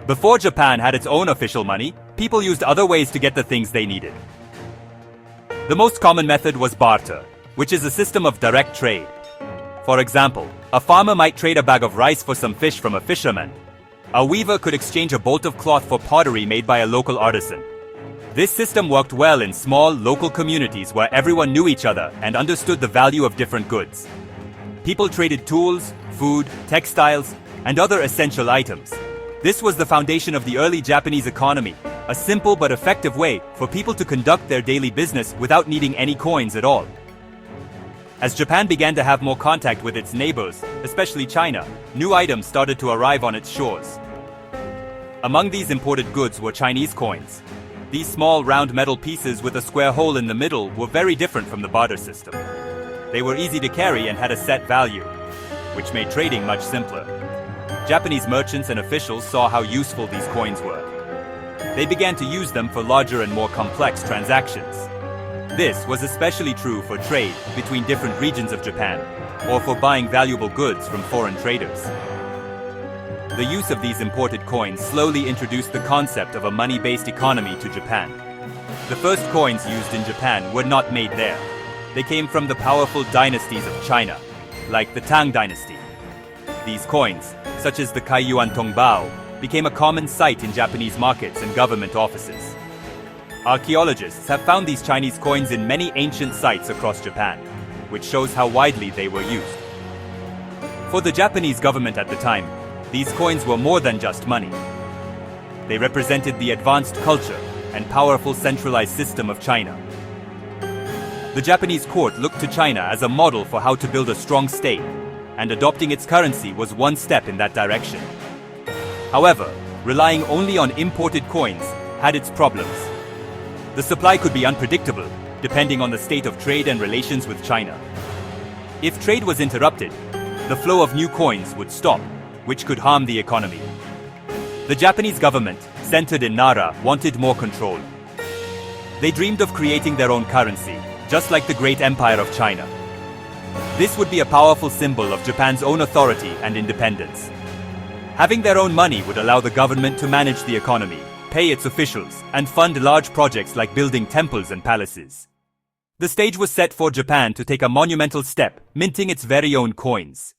Before Japan had its own official money, people used other ways to get the things they needed. The most common method was barter, which is a system of direct trade. For example, a farmer might trade a bag of rice for some fish from a fisherman. A weaver could exchange a bolt of cloth for pottery made by a local artisan. This system worked well in small, local communities where everyone knew each other and understood the value of different goods. People traded tools, food, textiles, and other essential items. This was the foundation of the early Japanese economy, a simple but effective way for people to conduct their daily business without needing any coins at all. As Japan began to have more contact with its neighbors, especially China, new items started to arrive on its shores. Among these imported goods were Chinese coins. These small round metal pieces with a square hole in the middle were very different from the barter system. They were easy to carry and had a set value, which made trading much simpler. Japanese merchants and officials saw how useful these coins were. They began to use them for larger and more complex transactions. This was especially true for trade between different regions of Japan, or for buying valuable goods from foreign traders. The use of these imported coins slowly introduced the concept of a money-based economy to Japan. The first coins used in Japan were not made there. They came from the powerful dynasties of China, like the Tang dynasty. These coins, such as the Kaiyuan Tongbao, became a common sight in Japanese markets and government offices. Archaeologists have found these Chinese coins in many ancient sites across Japan, which shows how widely they were used. For the Japanese government at the time, these coins were more than just money. They represented the advanced culture and powerful centralized system of China. The Japanese court looked to China as a model for how to build a strong state, and adopting its currency was one step in that direction. However, relying only on imported coins had its problems. The supply could be unpredictable, depending on the state of trade and relations with China. If trade was interrupted, the flow of new coins would stop, which could harm the economy. The Japanese government, centered in Nara, wanted more control. They dreamed of creating their own currency, just like the great empire of China. This would be a powerful symbol of Japan's own authority and independence. Having their own money would allow the government to manage the economy, pay its officials, and fund large projects like building temples and palaces. The stage was set for Japan to take a monumental step, minting its very own coins.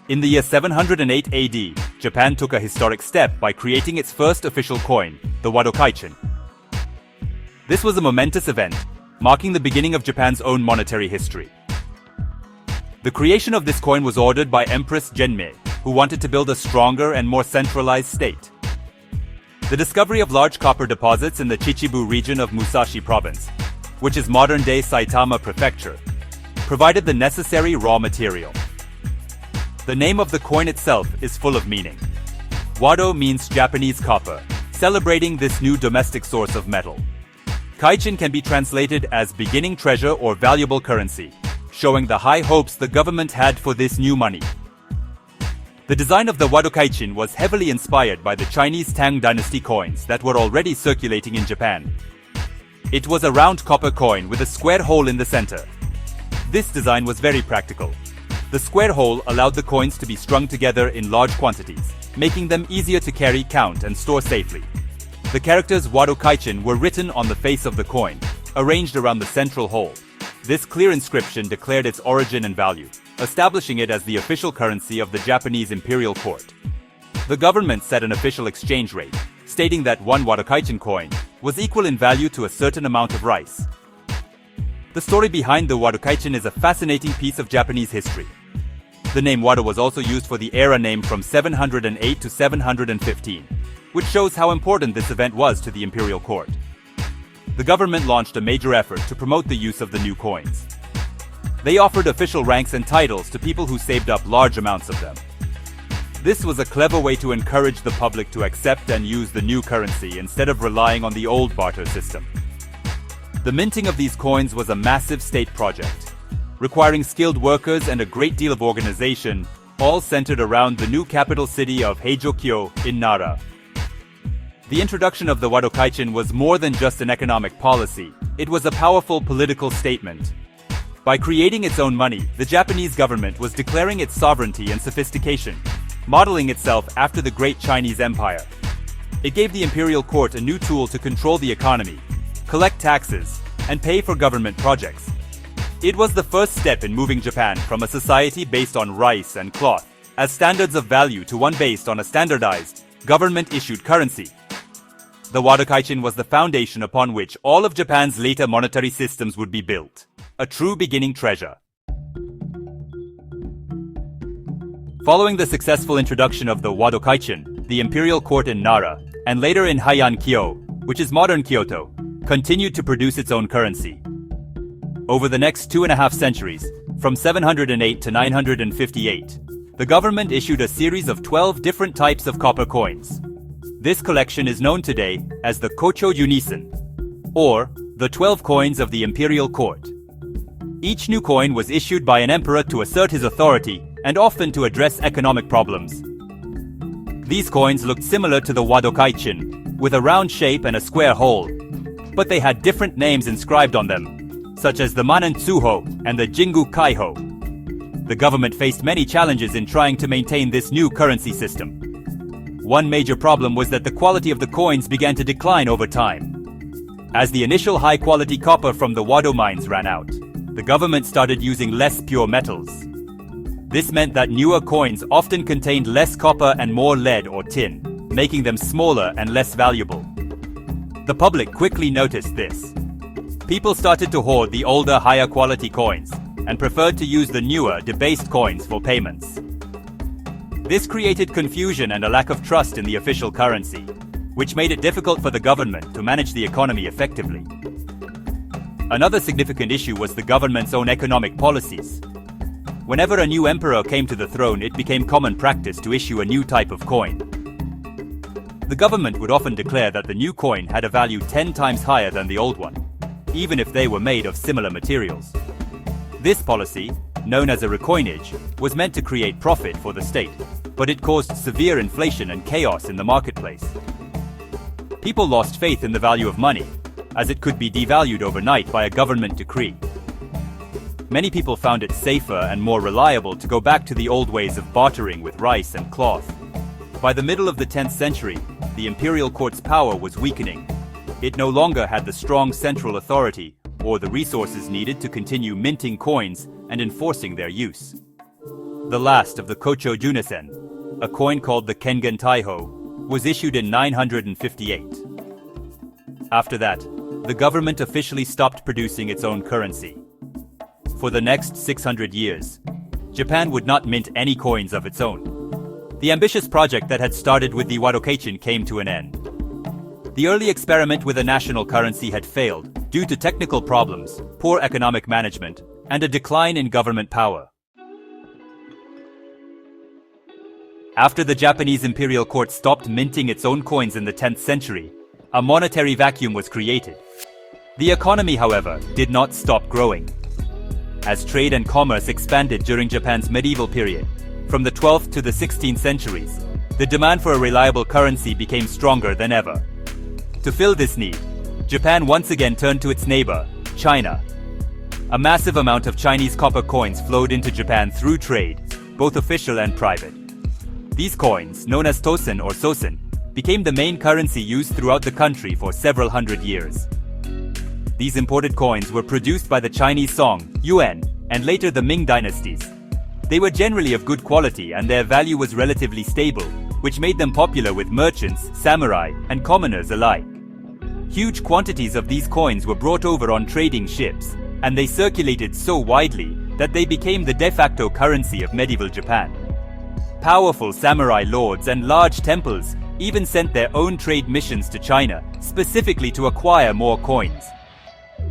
In the year 708 AD, Japan took a historic step by creating its first official coin, the Wadōkaichin. This was a momentous event, marking the beginning of Japan's own monetary history. The creation of this coin was ordered by Empress Genmei, who wanted to build a stronger and more centralized state. The discovery of large copper deposits in the Chichibu region of Musashi Province, which is modern-day Saitama Prefecture, provided the necessary raw material. The name of the coin itself is full of meaning. Wado means Japanese copper, celebrating this new domestic source of metal. Kaichin can be translated as beginning treasure or valuable currency, showing the high hopes the government had for this new money. The design of the Wadōkaichin was heavily inspired by the Chinese Tang dynasty coins that were already circulating in Japan. It was a round copper coin with a square hole in the center. This design was very practical. The square hole allowed the coins to be strung together in large quantities, making them easier to carry, count, and store safely. The characters Wadōkaichin were written on the face of the coin, arranged around the central hole. This clear inscription declared its origin and value, establishing it as the official currency of the Japanese imperial court. The government set an official exchange rate, stating that one Wadōkaichin coin was equal in value to a certain amount of rice. The story behind the Wadōkaichin is a fascinating piece of Japanese history. The name Wado was also used for the era name from 708 to 715, which shows how important this event was to the imperial court. The government launched a major effort to promote the use of the new coins. They offered official ranks and titles to people who saved up large amounts of them. This was a clever way to encourage the public to accept and use the new currency instead of relying on the old barter system. The minting of these coins was a massive state project, requiring skilled workers and a great deal of organization, all centered around the new capital city of Heijō-kyo in Nara. The introduction of the Wadōkaichin was more than just an economic policy, it was a powerful political statement. By creating its own money, the Japanese government was declaring its sovereignty and sophistication. modeling itself after the Great Chinese Empire. It gave the imperial court a new tool to control the economy, collect taxes, and pay for government projects. It was the first step in moving Japan from a society based on rice and cloth as standards of value to one based on a standardized, government-issued currency. The Wadōkaichin was the foundation upon which all of Japan's later monetary systems would be built, a true beginning treasure. Following the successful introduction of the Wadōkaichin, the imperial court in Nara, and later in Heian-kyo, which is modern Kyoto, continued to produce its own currency. Over the next 2.5 centuries, from 708 to 958, the government issued a series of 12 different types of copper coins. This collection is known today as the Kocho Unison, or the 12 coins of the imperial court. Each new coin was issued by an emperor to assert his authority and often to address economic problems. These coins looked similar to the Wadōkaichin, with a round shape and a square hole, but they had different names inscribed on them, such as the Manen Tsuho and the Jingu Kaiho. The government faced many challenges in trying to maintain this new currency system. One major problem was that the quality of the coins began to decline over time. As the initial high-quality copper from the Wado mines ran out, the government started using less pure metals. This meant that newer coins often contained less copper and more lead or tin, making them smaller and less valuable. The public quickly noticed this. People started to hoard the older, higher-quality coins and preferred to use the newer, debased coins for payments. This created confusion and a lack of trust in the official currency, which made it difficult for the government to manage the economy effectively. Another significant issue was the government's own economic policies. Whenever a new emperor came to the throne, it became common practice to issue a new type of coin. The government would often declare that the new coin had a value 10 times higher than the old one, even if they were made of similar materials. This policy, known as a recoinage, was meant to create profit for the state, but it caused severe inflation and chaos in the marketplace. People lost faith in the value of money, as it could be devalued overnight by a government decree. Many people found it safer and more reliable to go back to the old ways of bartering with rice and cloth. By the middle of the 10th century, the imperial court's power was weakening. It no longer had the strong central authority or the resources needed to continue minting coins and enforcing their use. The last of the Kocho Junisen, a coin called the Kengen Taiho, was issued in 958. After that, the government officially stopped producing its own currency. For the next 600 years, Japan would not mint any coins of its own. The ambitious project that had started with the Wadōkaichin came to an end. The early experiment with a national currency had failed due to technical problems, poor economic management, and a decline in government power. After the Japanese imperial court stopped minting its own coins in the 10th century, a monetary vacuum was created. The economy, however, did not stop growing. As trade and commerce expanded during Japan's medieval period, from the 12th to the 16th centuries, the demand for a reliable currency became stronger than ever. To fill this need, Japan once again turned to its neighbor, China. A massive amount of Chinese copper coins flowed into Japan through trade, both official and private. These coins, known as tosen or sosen, became the main currency used throughout the country for several hundred years. These imported coins were produced by the Chinese Song, Yuan, and later the Ming dynasties. They were generally of good quality and their value was relatively stable, which made them popular with merchants, samurai, and commoners alike. Huge quantities of these coins were brought over on trading ships, and they circulated so widely that they became the de facto currency of medieval Japan. Powerful samurai lords and large temples even sent their own trade missions to China, specifically to acquire more coins.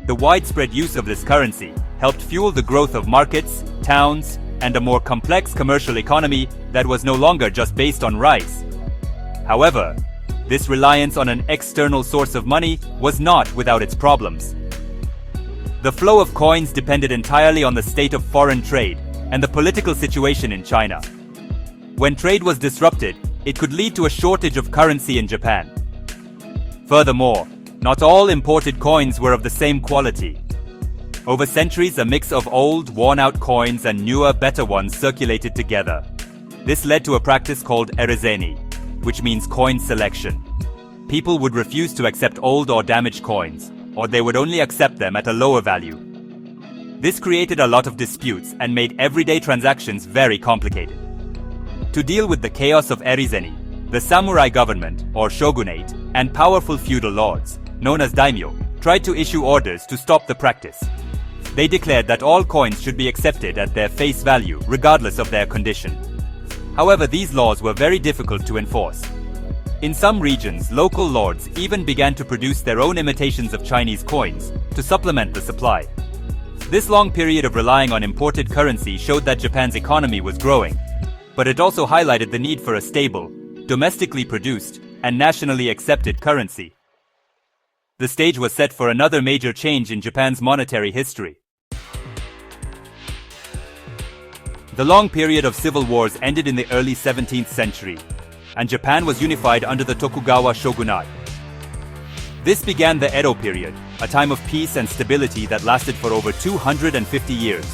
The widespread use of this currency helped fuel the growth of markets, towns, and a more complex commercial economy that was no longer just based on rice. However, this reliance on an external source of money was not without its problems. The flow of coins depended entirely on the state of foreign trade and the political situation in China. When trade was disrupted, it could lead to a shortage of currency in Japan. Furthermore, not all imported coins were of the same quality. Over centuries, a mix of old, worn-out coins and newer, better ones circulated together. This led to a practice called erizeni, which means coin selection. People would refuse to accept old or damaged coins, or they would only accept them at a lower value. This created a lot of disputes and made everyday transactions very complicated. To deal with the chaos of erizeni, the samurai government, or shogunate, and powerful feudal lords, known as daimyo, tried to issue orders to stop the practice. They declared that all coins should be accepted at their face value, regardless of their condition. However, these laws were very difficult to enforce. In some regions, local lords even began to produce their own imitations of Chinese coins to supplement the supply. This long period of relying on imported currency showed that Japan's economy was growing, but it also highlighted the need for a stable, domestically produced, and nationally accepted currency. The stage was set for another major change in Japan's monetary history. The long period of civil wars ended in the early 17th century, and Japan was unified under the Tokugawa shogunate. This began the Edo period, a time of peace and stability that lasted for over 250 years.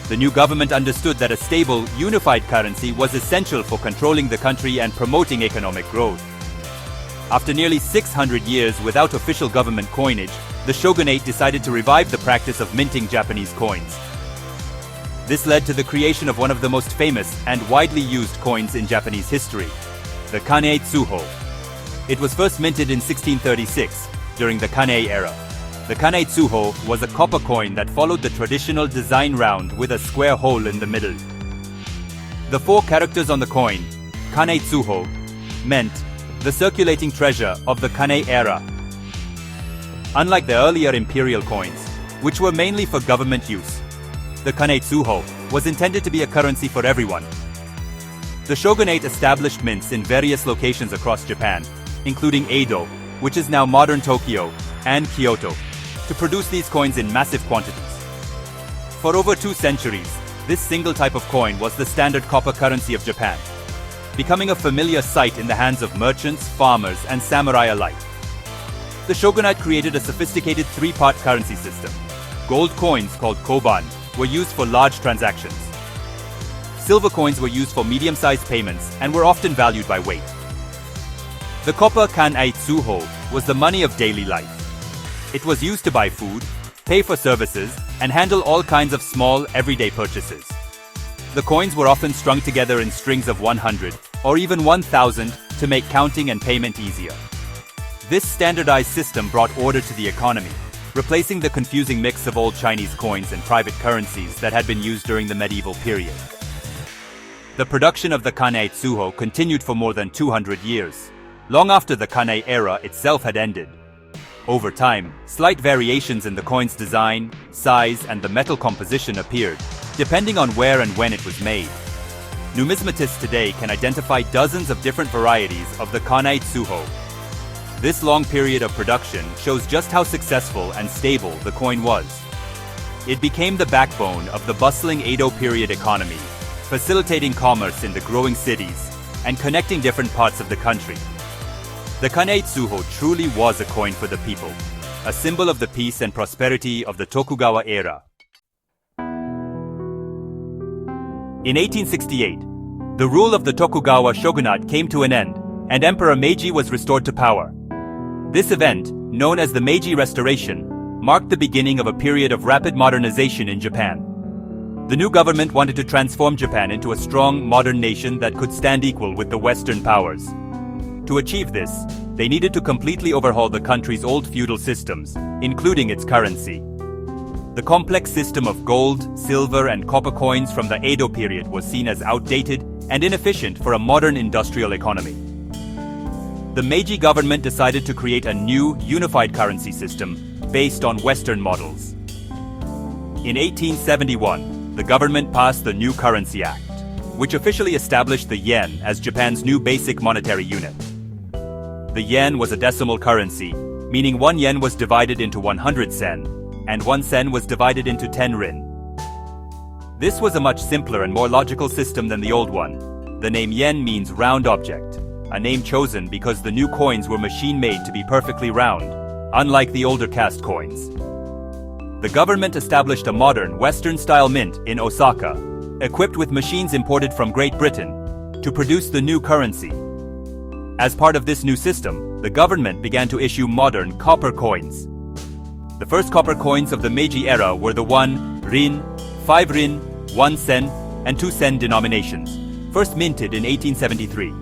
The new government understood that a stable, unified currency was essential for controlling the country and promoting economic growth. After nearly 600 years without official government coinage, the shogunate decided to revive the practice of minting Japanese coins. This led to the creation of one of the most famous and widely used coins in Japanese history, the Kane Tsuho. It was first minted in 1636, during the Kane era. The Kane Tsuho was a copper coin that followed the traditional design round with a square hole in the middle. The 4 characters on the coin, Kane Tsuho, meant the circulating treasure of the Kane era. Unlike the earlier imperial coins, which were mainly for government use, the Kane Tsuho was intended to be a currency for everyone. The shogunate established mints in various locations across Japan, including Edo, which is now modern Tokyo, and Kyoto, to produce these coins in massive quantities. For over 2 centuries, this single type of coin was the standard copper currency of Japan, becoming a familiar sight in the hands of merchants, farmers, and samurai alike. The shogunate created a sophisticated 3-part currency system. Gold coins, called koban, were used for large transactions. Silver coins were used for medium-sized payments and were often valued by weight. The copper Kane Tsuho was the money of daily life. It was used to buy food, pay for services, and handle all kinds of small, everyday purchases. The coins were often strung together in strings of 100 or even 1,000 to make counting and payment easier. This standardized system brought order to the economy, replacing the confusing mix of old Chinese coins and private currencies that had been used during the medieval period. The production of the Kane Tsuho continued for more than 200 years, long after the Kane era itself had ended. Over time, slight variations in the coin's design, size, and the metal composition appeared, depending on where and when it was made. Numismatists today can identify dozens of different varieties of the Kane Tsuho. This long period of production shows just how successful and stable the coin was. It became the backbone of the bustling Edo period economy, facilitating commerce in the growing cities and connecting different parts of the country. The Kane Tsuho truly was a coin for the people, a symbol of the peace and prosperity of the Tokugawa era. In 1868, the rule of the Tokugawa shogunate came to an end, and Emperor Meiji was restored to power. This event, known as the Meiji Restoration, marked the beginning of a period of rapid modernization in Japan. The new government wanted to transform Japan into a strong, modern nation that could stand equal with the Western powers. To achieve this, they needed to completely overhaul the country's old feudal systems, including its currency. The complex system of gold, silver, and copper coins from the Edo period was seen as outdated and inefficient for a modern industrial economy. The Meiji government decided to create a new, unified currency system based on Western models. In 1871, the government passed the New Currency Act, which officially established the yen as Japan's new basic monetary unit. The yen was a decimal currency, meaning 1 yen was divided into 100 sen, and 1 sen was divided into 10 rin. This was a much simpler and more logical system than the old one. The name yen means round object, a name chosen because the new coins were machine-made to be perfectly round, unlike the older cast coins. The government established a modern, Western-style mint in Osaka, equipped with machines imported from Great Britain to produce the new currency. As part of this new system, the government began to issue modern copper coins. The first copper coins of the Meiji era were the 1 rin, 5 rin, 1 sen, and 2 sen denominations, first minted in 1873.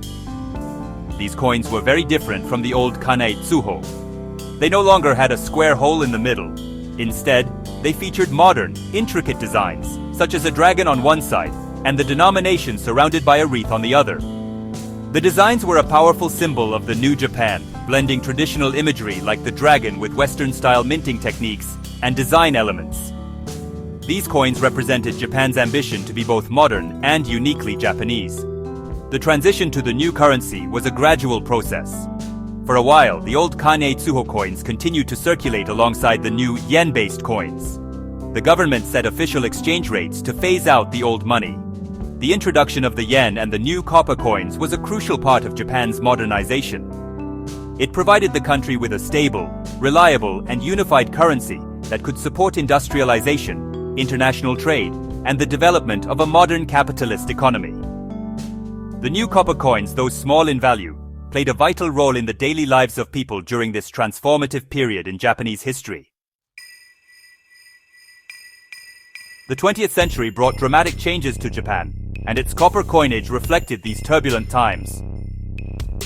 These coins were very different from the old kanei tsuho. They no longer had a square hole in the middle. Instead, they featured modern, intricate designs, such as a dragon on one side and the denomination surrounded by a wreath on the other. The designs were a powerful symbol of the new Japan, blending traditional imagery like the dragon with Western-style minting techniques and design elements. These coins represented Japan's ambition to be both modern and uniquely Japanese. The transition to the new currency was a gradual process. For a while, the old kanei tsuho coins continued to circulate alongside the new yen-based coins. The government set official exchange rates to phase out the old money. The introduction of the yen and the new copper coins was a crucial part of Japan's modernization. It provided the country with a stable, reliable, and unified currency that could support industrialization, international trade, and the development of a modern capitalist economy. The new copper coins, though small in value, played a vital role in the daily lives of people during this transformative period in Japanese history. The 20th century brought dramatic changes to Japan, and its copper coinage reflected these turbulent times.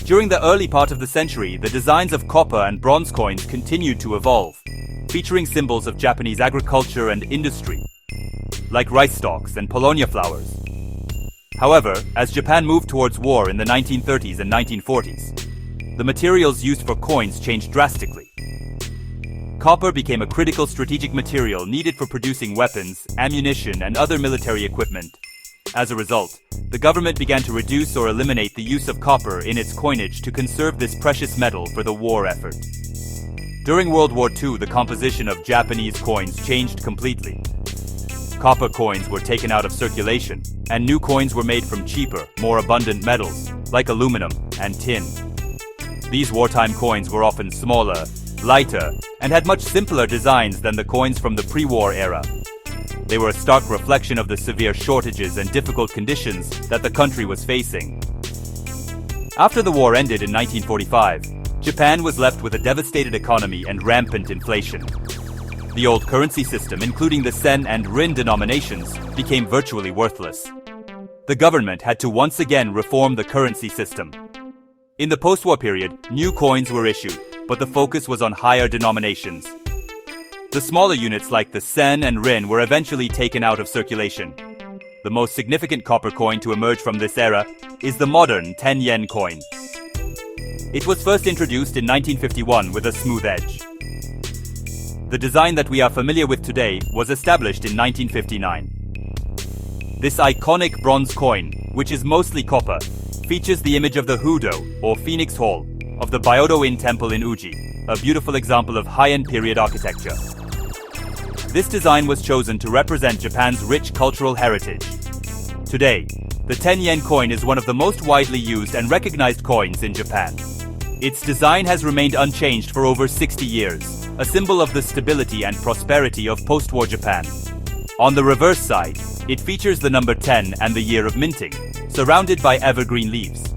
During the early part of the century, the designs of copper and bronze coins continued to evolve, featuring symbols of Japanese agriculture and industry, like rice stalks and paulownia flowers. However, as Japan moved towards war in the 1930s and 1940s, the materials used for coins changed drastically. Copper became a critical strategic material needed for producing weapons, ammunition, and other military equipment. As a result, the government began to reduce or eliminate the use of copper in its coinage to conserve this precious metal for the war effort. During World War II, the composition of Japanese coins changed completely. Copper coins were taken out of circulation, and new coins were made from cheaper, more abundant metals, like aluminum and tin. These wartime coins were often smaller, lighter, and had much simpler designs than the coins from the pre-war era. They were a stark reflection of the severe shortages and difficult conditions that the country was facing. After the war ended in 1945, Japan was left with a devastated economy and rampant inflation. The old currency system, including the sen and rin denominations, became virtually worthless. The government had to once again reform the currency system. In the post-war period, new coins were issued, but the focus was on higher denominations. The smaller units like the sen and rin were eventually taken out of circulation. The most significant copper coin to emerge from this era is the modern 10 yen coin. It was first introduced in 1951 with a smooth edge. The design that we are familiar with today was established in 1959. This iconic bronze coin, which is mostly copper, features the image of the Hudo, or Phoenix Hall, of the Byodo-in Temple in Uji, a beautiful example of Heian period architecture. This design was chosen to represent Japan's rich cultural heritage. Today, the 10 yen coin is one of the most widely used and recognized coins in Japan. Its design has remained unchanged for over 60 years. A symbol of the stability and prosperity of post-war Japan. On the reverse side, it features the number 10 and the year of minting, surrounded by evergreen leaves.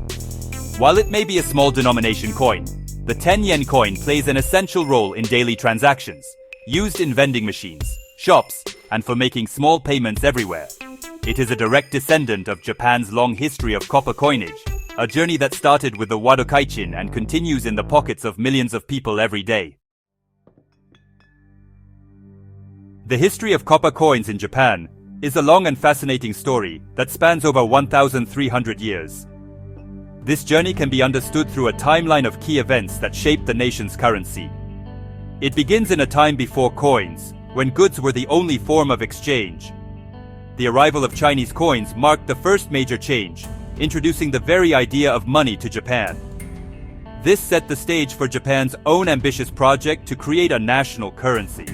While it may be a small denomination coin, the 10 yen coin plays an essential role in daily transactions, used in vending machines, shops, and for making small payments everywhere. It is a direct descendant of Japan's long history of copper coinage, a journey that started with the Wadōkaichin and continues in the pockets of millions of people every day. The history of copper coins in Japan is a long and fascinating story that spans over 1,300 years. This journey can be understood through a timeline of key events that shaped the nation's currency. It begins in a time before coins, when goods were the only form of exchange. The arrival of Chinese coins marked the first major change, introducing the very idea of money to Japan. This set the stage for Japan's own ambitious project to create a national currency.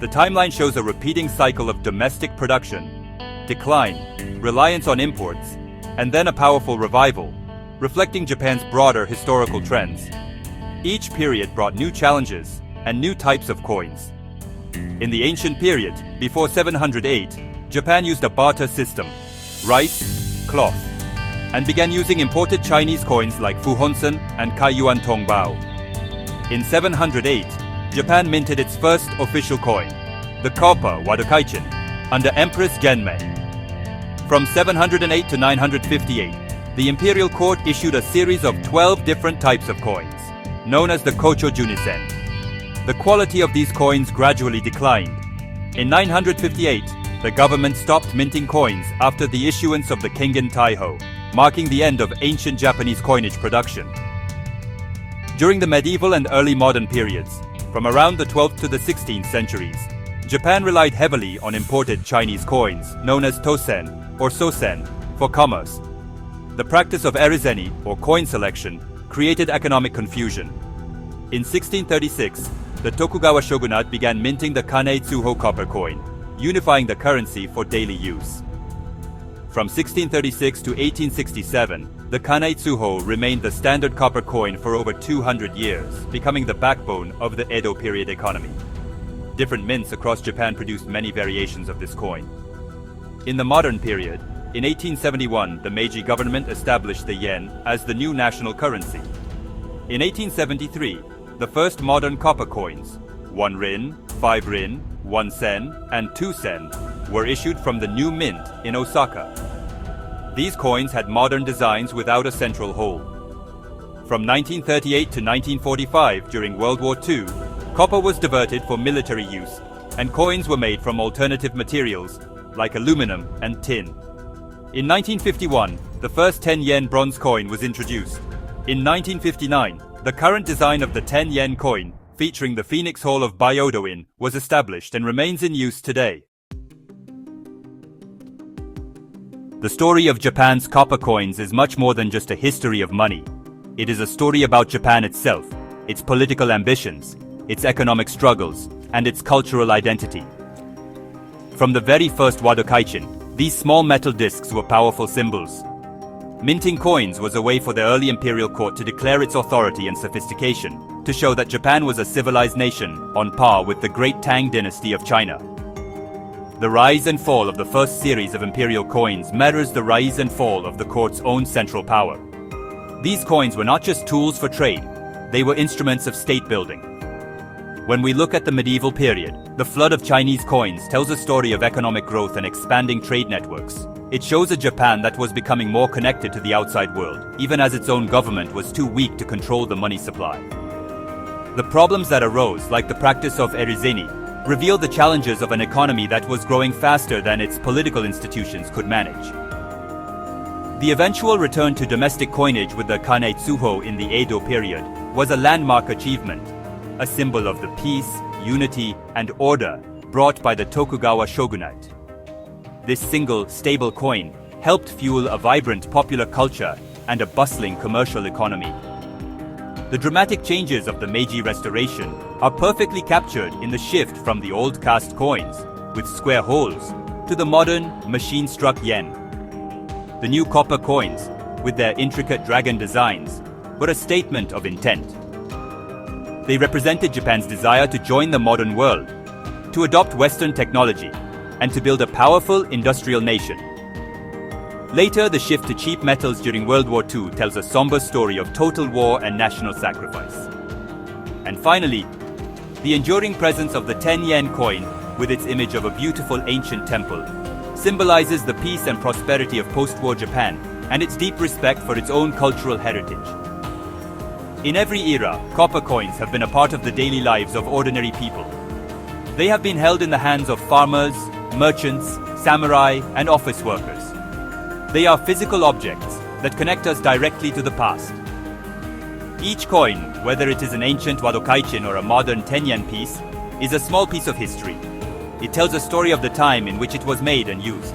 The timeline shows a repeating cycle of domestic production, decline, reliance on imports, and then a powerful revival, reflecting Japan's broader historical trends. Each period brought new challenges and new types of coins. In the ancient period, before 708, Japan used a barter system: rice, cloth. and began using imported Chinese coins like Fuhonsen and Kaiyuan Tongbao. In 708, Japan minted its first official coin, the copper Wadōkaichin, under Empress Genmei. From 708 to 958, the imperial court issued a series of 12 different types of coins, known as the Kocho Junisen. The quality of these coins gradually declined. In 958, the government stopped minting coins after the issuance of the Kengen Taiho, marking the end of ancient Japanese coinage production. During the medieval and early modern periods, from around the 12th to the 16th centuries, Japan relied heavily on imported Chinese coins, known as tosen or sosen, for commerce. The practice of erizeni, or coin selection, created economic confusion. In 1636, the Tokugawa shogunate began minting the Kanei Tsuho copper coin, unifying the currency for daily use. From 1636 to 1867, the Kanei Tsuho remained the standard copper coin for over 200 years, becoming the backbone of the Edo period economy. Different mints across Japan produced many variations of this coin. In the modern period, in 1871, the Meiji government established the yen as the new national currency. In 1873, the first modern copper coins, 1 rin, 5 rin, 1 sen, and 2 sen, were issued from the new mint in Osaka. These coins had modern designs without a central hole. From 1938 to 1945, during World War II, copper was diverted for military use, and coins were made from alternative materials like aluminum and tin. In 1951, the first 10 yen bronze coin was introduced. In 1959, the current design of the 10 yen coin, featuring the Phoenix Hall of Byodo-in, was established and remains in use today. The story of Japan's copper coins is much more than just a history of money. It is a story about Japan itself, its political ambitions, its economic struggles, and its cultural identity. From the very first Wadōkaichin, these small metal discs were powerful symbols. Minting coins was a way for the early imperial court to declare its authority and sophistication, to show that Japan was a civilized nation on par with the great Tang dynasty of China. The rise and fall of the first series of imperial coins mirrors the rise and fall of the court's own central power. These coins were not just tools for trade, they were instruments of state building. When we look at the medieval period, the flood of Chinese coins tells a story of economic growth and expanding trade networks. It shows a Japan that was becoming more connected to the outside world, even as its own government was too weak to control the money supply. The problems that arose, like the practice of erizeni, revealed the challenges of an economy that was growing faster than its political institutions could manage. The eventual return to domestic coinage with the Kanei Tsuho in the Edo period was a landmark achievement, a symbol of the peace, unity, and order brought by the Tokugawa shogunate. This single, stable coin helped fuel a vibrant popular culture and a bustling commercial economy. The dramatic changes of the Meiji Restoration are perfectly captured in the shift from the old cast coins, with square holes, to the modern, machine-struck yen. The new copper coins, with their intricate dragon designs, were a statement of intent. They represented Japan's desire to join the modern world, to adopt Western technology, and to build a powerful industrial nation. Later, the shift to cheap metals during World War II tells a somber story of total war and national sacrifice. And finally, the enduring presence of the 10 yen coin, with its image of a beautiful ancient temple, symbolizes the peace and prosperity of post-war Japan and its deep respect for its own cultural heritage. In every era, copper coins have been a part of the daily lives of ordinary people. They have been held in the hands of farmers, merchants, samurai, and office workers. They are physical objects that connect us directly to the past. Each coin, whether it is an ancient Wadōkaichin or a modern 10 yen piece, is a small piece of history. It tells a story of the time in which it was made and used.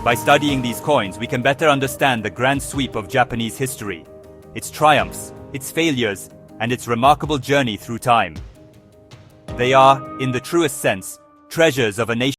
By studying these coins, we can better understand the grand sweep of Japanese history, its triumphs, its failures, and its remarkable journey through time. They are, in the truest sense, treasures of a nation.